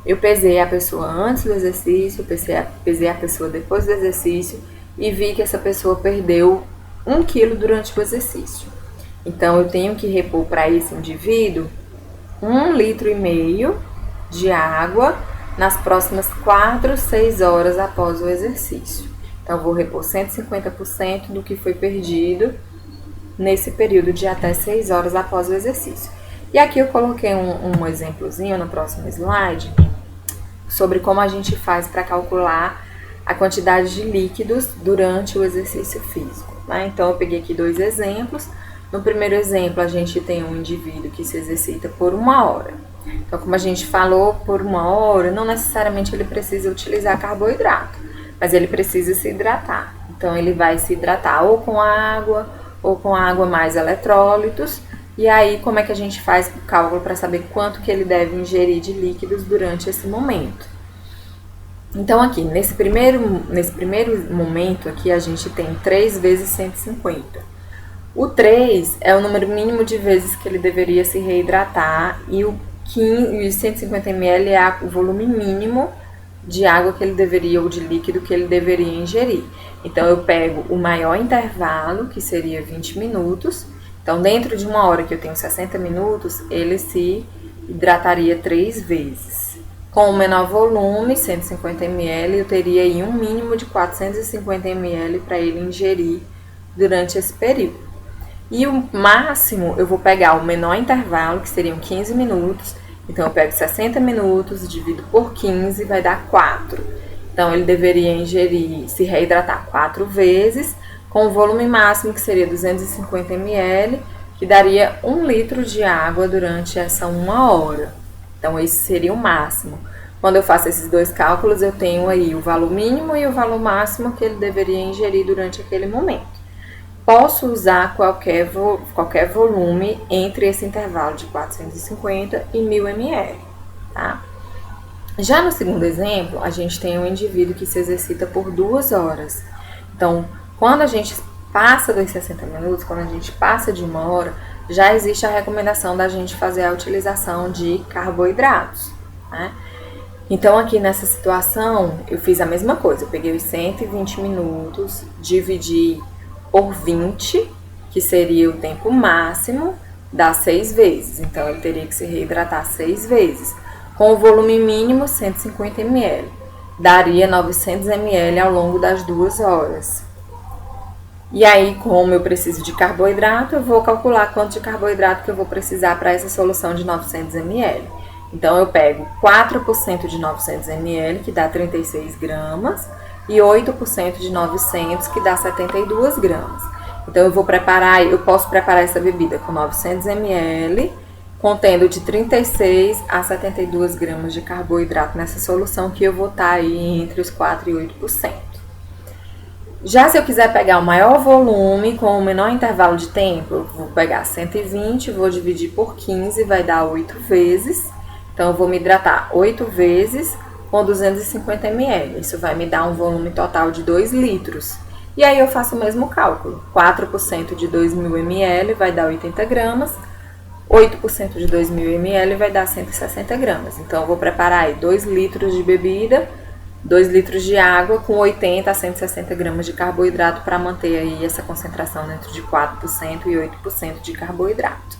Eu pesei a pessoa antes do exercício, pesei a pessoa depois do exercício e vi que essa pessoa perdeu 1 quilo durante o exercício. Então, eu tenho que repor para esse indivíduo 1,5 litro de água nas próximas 4, 6 horas após o exercício. Então, eu vou repor 150% do que foi perdido nesse período de até 6 horas após o exercício. E aqui eu coloquei um exemplozinho no próximo slide sobre como a gente faz para calcular a quantidade de líquidos durante o exercício físico, né? Então, eu peguei aqui 2 exemplos. No primeiro exemplo, a gente tem um indivíduo que se exercita por 1 hora. Então, como a gente falou, por 1 hora, não necessariamente ele precisa utilizar carboidrato, mas ele precisa se hidratar. Então, ele vai se hidratar ou com água mais eletrólitos. E aí, como é que a gente faz o cálculo para saber quanto que ele deve ingerir de líquidos durante esse momento? Então, aqui, nesse primeiro momento aqui, a gente tem 3 vezes 150. O 3 é o número mínimo de vezes que ele deveria se reidratar e o 150 ml é o volume mínimo de água que ele deveria, ou de líquido que ele deveria ingerir. Então, eu pego o maior intervalo, que seria 20 minutos. Então, dentro de 1 hora que eu tenho 60 minutos, ele se hidrataria 3 vezes. Com o menor volume, 150 ml, eu teria aí um mínimo de 450 ml para ele ingerir durante esse período. E o máximo, eu vou pegar o menor intervalo, que seriam 15 minutos. Então, eu pego 60 minutos, divido por 15, vai dar 4. Então, ele deveria ingerir, se reidratar 4 vezes, com o volume máximo, que seria 250 ml, que daria 1 litro de água durante essa 1 hora. Então, esse seria o máximo. Quando eu faço esses 2 cálculos, eu tenho aí o valor mínimo e o valor máximo que ele deveria ingerir durante aquele momento. Posso usar qualquer volume entre esse intervalo de 450 e 1000 ml, tá? Já no segundo exemplo, a gente tem um indivíduo que se exercita por 2 horas. Então, quando a gente passa dos 60 minutos, quando a gente passa de 1 hora, já existe a recomendação da gente fazer a utilização de carboidratos, né? Então, aqui nessa situação, eu fiz a mesma coisa. Eu peguei os 120 minutos, dividi por 20, que seria o tempo máximo, dá 6 vezes. Então, ele teria que se reidratar 6 vezes. Com o volume mínimo, 150 ml. Daria 900 ml ao longo das 2 horas. E aí, como eu preciso de carboidrato, eu vou calcular quanto de carboidrato que eu vou precisar para essa solução de 900 ml. Então, eu pego 4% de 900 ml, que dá 36 gramas, e 8% de 900, que dá 72 gramas. Então, eu posso preparar essa bebida com 900 ml, contendo de 36 a 72 gramas de carboidrato nessa solução, que eu vou estar aí entre os 4% e 8%. Já se eu quiser pegar o maior volume com o menor intervalo de tempo, eu vou pegar 120, vou dividir por 15, vai dar 8 vezes. Então, eu vou me hidratar 8 vezes com 250 ml. Isso vai me dar um volume total de 2 litros. E aí, eu faço o mesmo cálculo. 4% de 2.000 ml vai dar 80 gramas. 8% de 2.000 ml vai dar 160 gramas. Então, eu vou preparar aí 2 litros de bebida, 2 litros de água com 80 a 160 gramas de carboidrato para manter aí essa concentração dentro de 4% e 8% de carboidrato,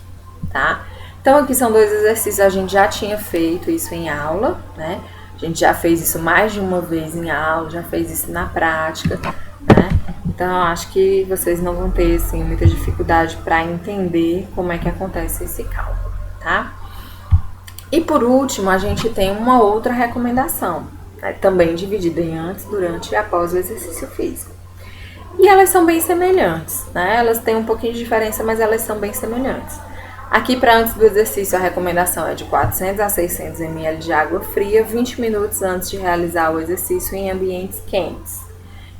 tá? Então, aqui são 2 exercícios, a gente já tinha feito isso em aula, né? A gente já fez isso mais de uma vez em aula, já fez isso na prática, né? Então, acho que vocês não vão ter, assim, muita dificuldade para entender como é que acontece esse cálculo, tá? E, por último, a gente tem uma outra recomendação, né? Também dividida em antes, durante e após o exercício físico. E elas são bem semelhantes, né? Elas têm um pouquinho de diferença, mas elas são bem semelhantes. Aqui, para antes do exercício, a recomendação é de 400 a 600 ml de água fria 20 minutos antes de realizar o exercício em ambientes quentes.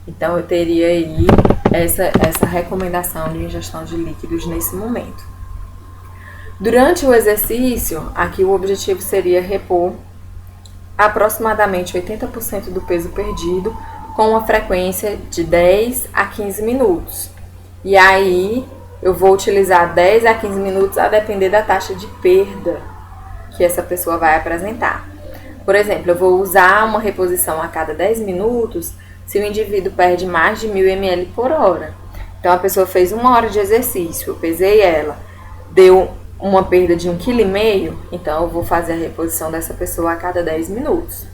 Então, eu teria aí essa recomendação de ingestão de líquidos nesse momento. Durante o exercício, aqui o objetivo seria repor aproximadamente 80% do peso perdido com uma frequência de 10 a 15 minutos. E aí, eu vou utilizar 10 a 15 minutos a depender da taxa de perda que essa pessoa vai apresentar. Por exemplo, eu vou usar uma reposição a cada 10 minutos se o indivíduo perde mais de 1000 ml por hora. Então, a pessoa fez 1 hora de exercício, eu pesei ela, deu uma perda de 1,5 kg, então eu vou fazer a reposição dessa pessoa a cada 10 minutos.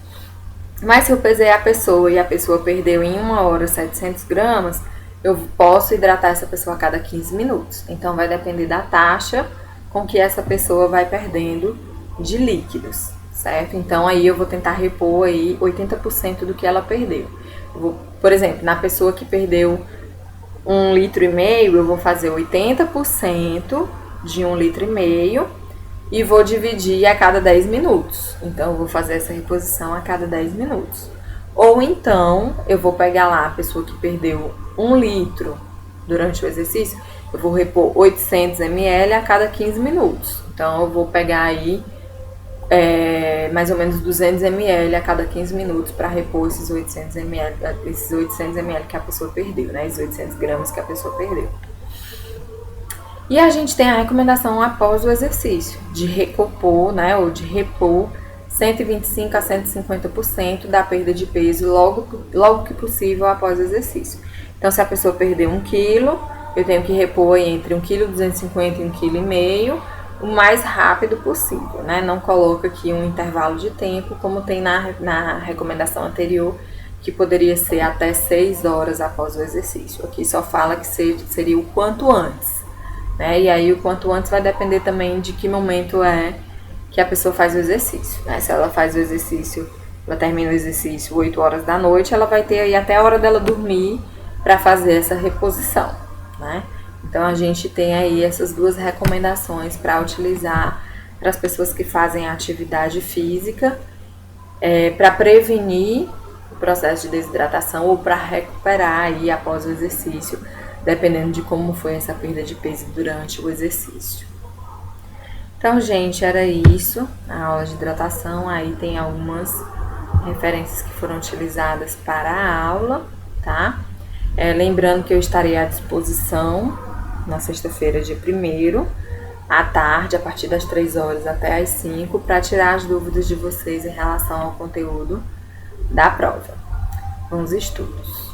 Mas se eu pesei a pessoa e a pessoa perdeu em 1 hora 700 gramas, eu posso hidratar essa pessoa a cada 15 minutos. Então, vai depender da taxa com que essa pessoa vai perdendo de líquidos, certo? Então aí eu vou tentar repor aí 80% do que ela perdeu. Por exemplo, na pessoa que perdeu 1,5 litro, eu vou fazer 80% de 1,5 litro e vou dividir a cada 10 minutos. Então eu vou fazer essa reposição a cada 10 minutos. Ou então eu vou pegar lá a pessoa que perdeu 1 litro durante o exercício, eu vou repor 800 ml a cada 15 minutos. Então eu vou pegar aí mais ou menos 200 ml a cada 15 minutos para repor esses 800 ml que a pessoa perdeu, né? Esses 800 gramas que a pessoa perdeu. E a gente tem a recomendação após o exercício de recompor, né? Ou de repor 125 a 150% da perda de peso logo que possível após o exercício. Então, se a pessoa perder 1 quilo, eu tenho que repor entre 1,250 kg e 1,5 kg o mais rápido possível, né? Não coloca aqui um intervalo de tempo, como tem na recomendação anterior, que poderia ser até 6 horas após o exercício. Aqui só fala que seria o quanto antes, né? E aí o quanto antes vai depender também de que momento é que a pessoa faz o exercício, né? Se ela faz o exercício, ela termina o exercício 8 horas da noite, ela vai ter aí até a hora dela dormir para fazer essa reposição, né? Então a gente tem aí essas duas recomendações para utilizar para as pessoas que fazem atividade física, para prevenir o processo de desidratação ou para recuperar aí após o exercício, dependendo de como foi essa perda de peso durante o exercício. Então, gente, era isso, a aula de hidratação. Aí tem algumas referências que foram utilizadas para a aula, tá? Lembrando que eu estarei à disposição na sexta-feira, dia 1º, à tarde, a partir das 3 horas até as 5, para tirar as dúvidas de vocês em relação ao conteúdo da prova. Bons estudos!